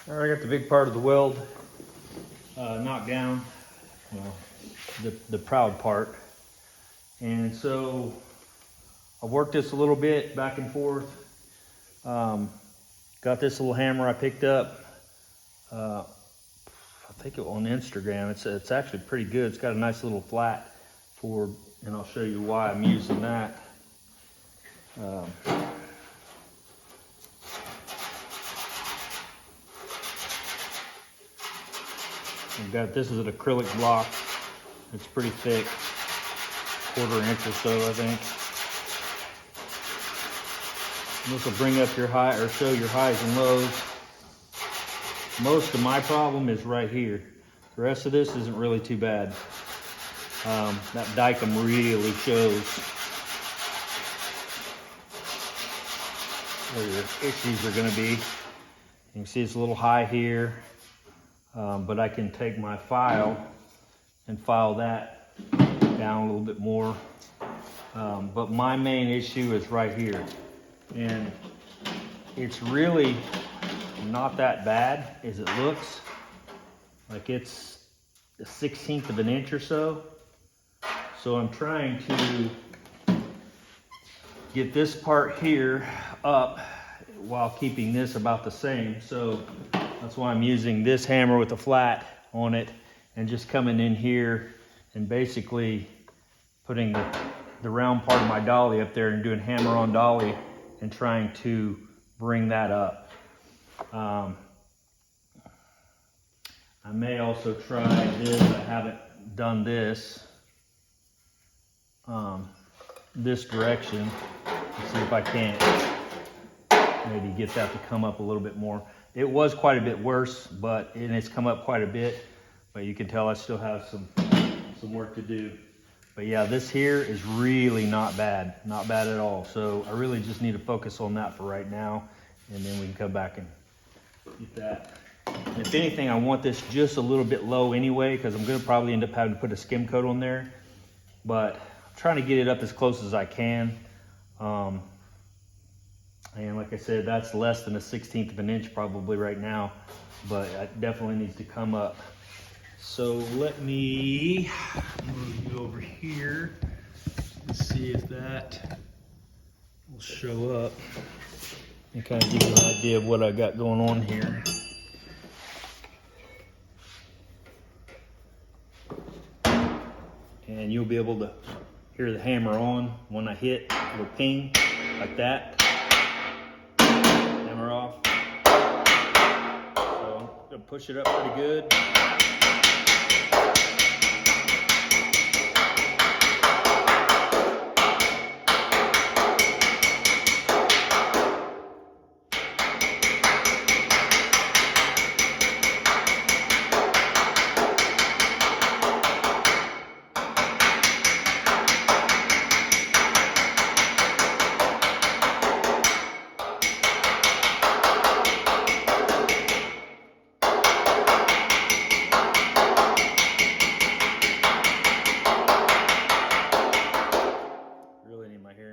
All right, I got the big part of the weld knocked down, well, the proud part. And so I've worked this a little bit back and forth. Got this little hammer I picked up. I think it on Instagram. It's actually pretty good. It's got a nice little flat for, and I'll show you why I'm using that. I've got, this is an acrylic block. It's pretty thick, 1/4 inch or so, I think. And this will bring up your high, or show your highs and lows. Most of my problem is right here. The rest of this isn't really too bad. That dicum really shows where your issues are going to be. You can see it's a little high here, but I can take my file and file that down a little bit more. But my main issue is right here, and it's really not that bad as it looks. Like it's a 1/16 of an inch or so. So I'm trying to get this part here up while keeping this about the same. So that's why I'm using this hammer with a flat on it and just coming in here and basically putting the round part of my dolly up there and doing hammer on dolly and trying to bring that up. I may also try this. I haven't done this this direction. Let's see if I can't maybe get that to come up a little bit more. It was quite a bit worse, and it's come up quite a bit, but you can tell I still have some work to do. But yeah, this here is really not bad at all. So I really just need to focus on that for right now, and then we can come back and get that. If anything, I want this just a little bit low anyway, because I'm going to probably end up having to put a skim coat on there. But I'm trying to get it up as close as I can. And like I said, that's less than a 1/16 of an inch probably right now, but it definitely needs to come up. So let me move you over here. Let's see if that will show up and kind of give you an idea of what I got going on here. And you'll be able to hear the hammer on when I hit. It'll ping like that. Hammer off. So I'm gonna push it up pretty good.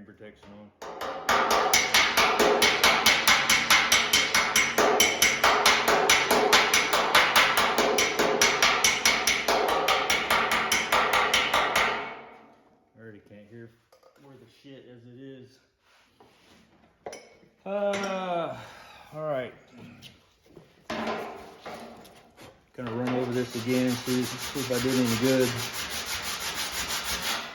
Protection on. I already can't hear where the shit as it is. All right. Gonna run over this again, see if I did any good.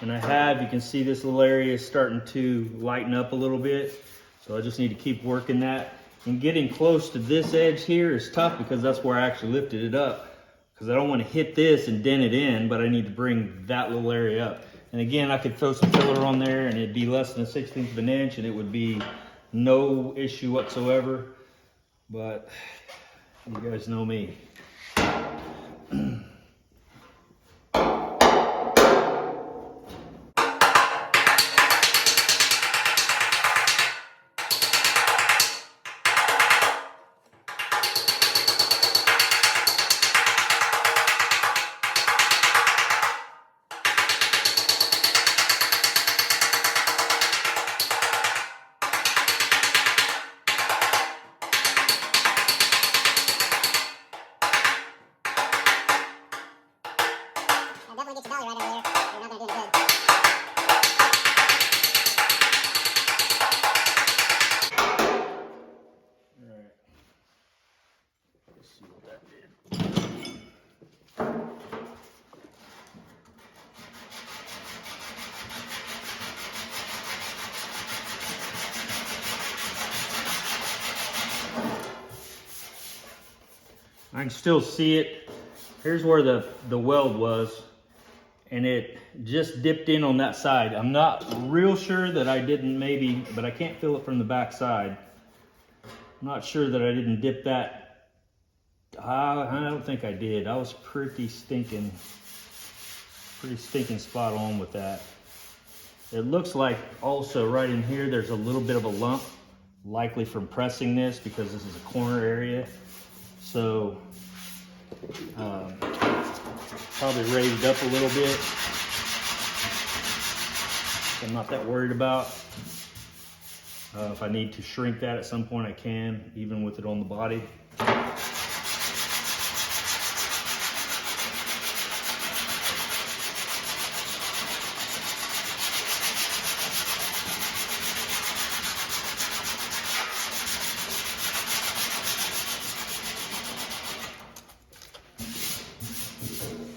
And I have, you can see this little area is starting to lighten up a little bit. So I just need to keep working that. And getting close to this edge here is tough because that's where I actually lifted it up. Because I don't want to hit this and dent it in, but I need to bring that little area up. And again, I could throw some filler on there and it'd be less than a 1/16 of an inch and it would be no issue whatsoever. But you guys know me. Let's see what that did. I can still see it. Here's where the weld was, and it just dipped in on that side. I'm not real sure that I didn't maybe, but I can't feel it from the back side. I'm not sure that I didn't dip that. I don't think I did. I was pretty stinking spot on with that. It looks like also right in here, there's a little bit of a lump, likely from pressing this because this is a corner area. So probably raised up a little bit. I'm not that worried about. If I need to shrink that at some point, I can, even with it on the body.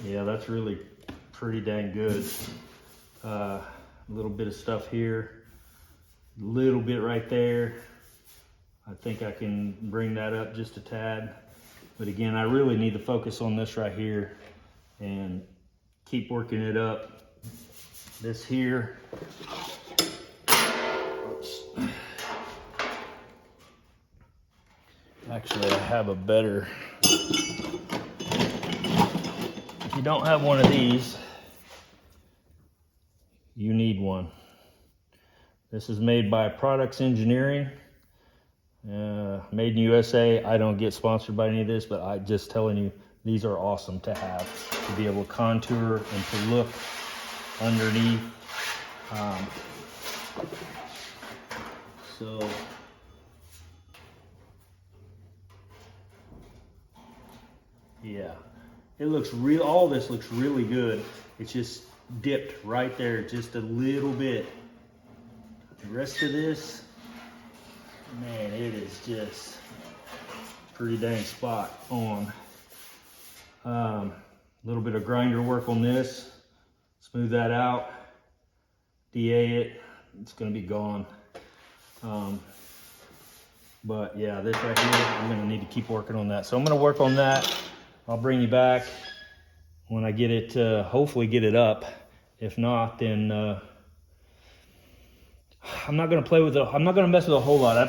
Yeah, that's really pretty dang good. A little bit of stuff here, a little bit right there. I think I can bring that up just a tad. But again, I really need to focus on this right here and keep working it up. This here. Oops. Actually, I have a better. If you don't have one of these, you need one. This is made by Products Engineering, made in USA. I don't get sponsored by any of this, but I'm just telling you, these are awesome to have, to be able to contour and to look underneath. So yeah, it looks real. All this looks really good. It's just dipped right there just a little bit. The rest of this, man, it is just pretty dang spot on. A little bit of grinder work on this, smooth that out, DA it, it's gonna be gone. But yeah, this right here, I'm gonna need to keep working on that. So I'm gonna work on that. I'll bring you back when I get it, hopefully get it up. If not, then I'm not gonna play with it. I'm not gonna mess with a whole lot.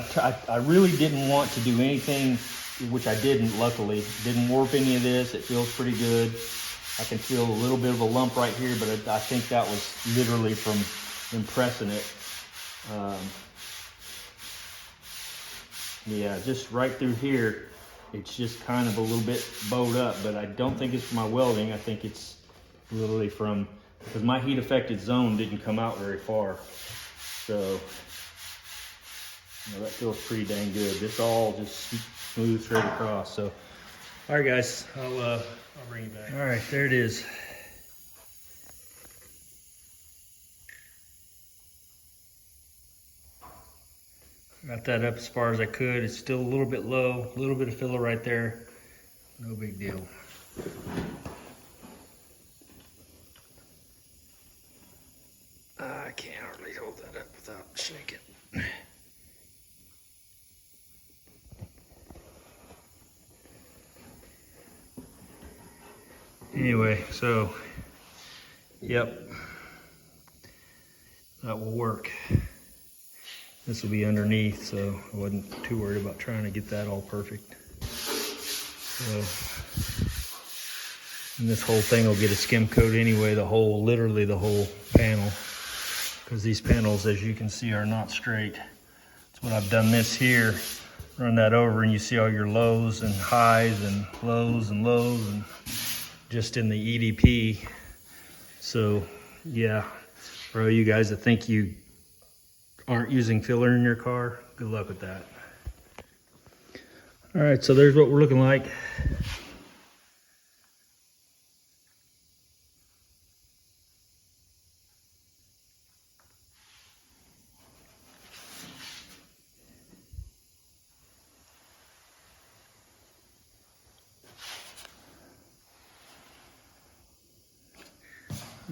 I really didn't want to do anything, which I didn't, luckily. Didn't warp any of this. It feels pretty good. I can feel a little bit of a lump right here, but I think that was literally from impressing it. Yeah, just right through here, it's just kind of a little bit bowed up, but I don't think it's from my welding. I think it's literally from, because my heat affected zone didn't come out very far. So, you know, that feels pretty dang good. This all just smooth straight across. So, all right, guys, I'll bring you back. All right, there it is. Got that up as far as I could. It's still a little bit low, a little bit of filler right there. No big deal. I can't hardly hold that up without shaking. Anyway, so, yep, that will work. This will be underneath, so I wasn't too worried about trying to get that all perfect. So, and this whole thing will get a skim coat anyway, literally the whole panel. Because these panels, as you can see, are not straight. That's what I've done this here. Run that over and you see all your lows and highs and lows and just in the EDP. So yeah, for all you guys that think you aren't using filler in your car, good luck with that. All right, so there's what we're looking like.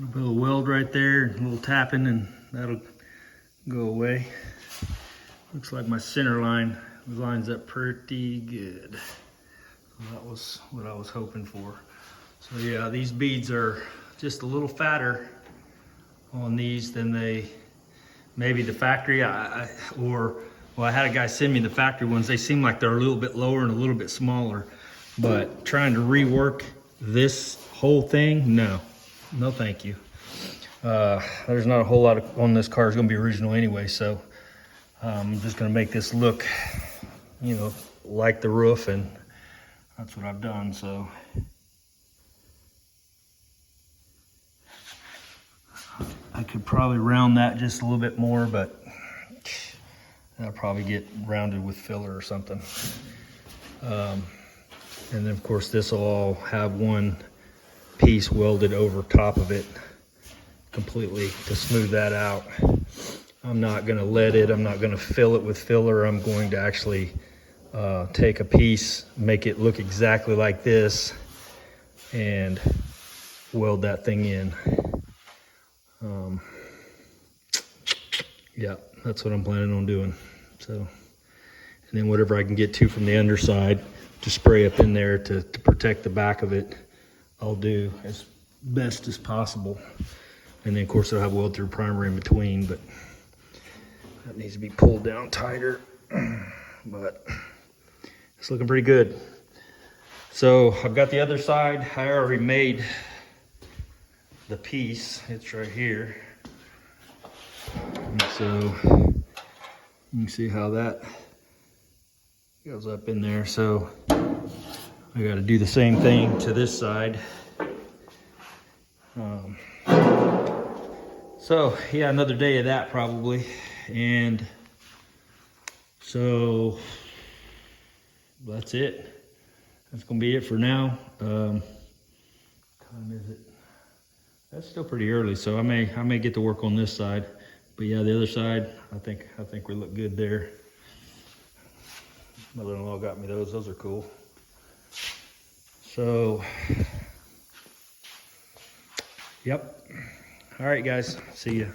little bit of weld right there, a little tapping, and that'll go away. Looks like my center line lines up pretty good. That was what I was hoping for. So yeah, these beads are just a little fatter on these than they maybe the factory. I had a guy send me the factory ones. They seem like they're a little bit lower and a little bit smaller. But trying to rework this whole thing, no thank you. There's not a whole lot on this car. It's gonna be original anyway, so I'm just gonna make this look, you know, like the roof, and that's what I've done. So I could probably round that just a little bit more, but I'll probably get rounded with filler or something. And then of course this will all have one piece welded over top of it completely to smooth that out. I'm not gonna I'm not gonna fill it with filler. I'm going to actually take a piece, make it look exactly like this, and weld that thing in. Yeah, that's what I'm planning on doing. So, and then whatever I can get to from the underside to spray up in there to protect the back of it, I'll do as best as possible. And then of course I'll have weld through primer in between, but that needs to be pulled down tighter. But it's looking pretty good. So I've got the other side. I already made the piece. It's right here. And so you can see how that goes up in there. So I got to do the same thing to this side. So yeah, another day of that probably. And so that's it. That's gonna be it for now. What time is it? That's still pretty early, so I may get to work on this side. But yeah, the other side, I think we look good there. Mother-in-law got me those. Those are cool. So, yep. All right, guys. See ya.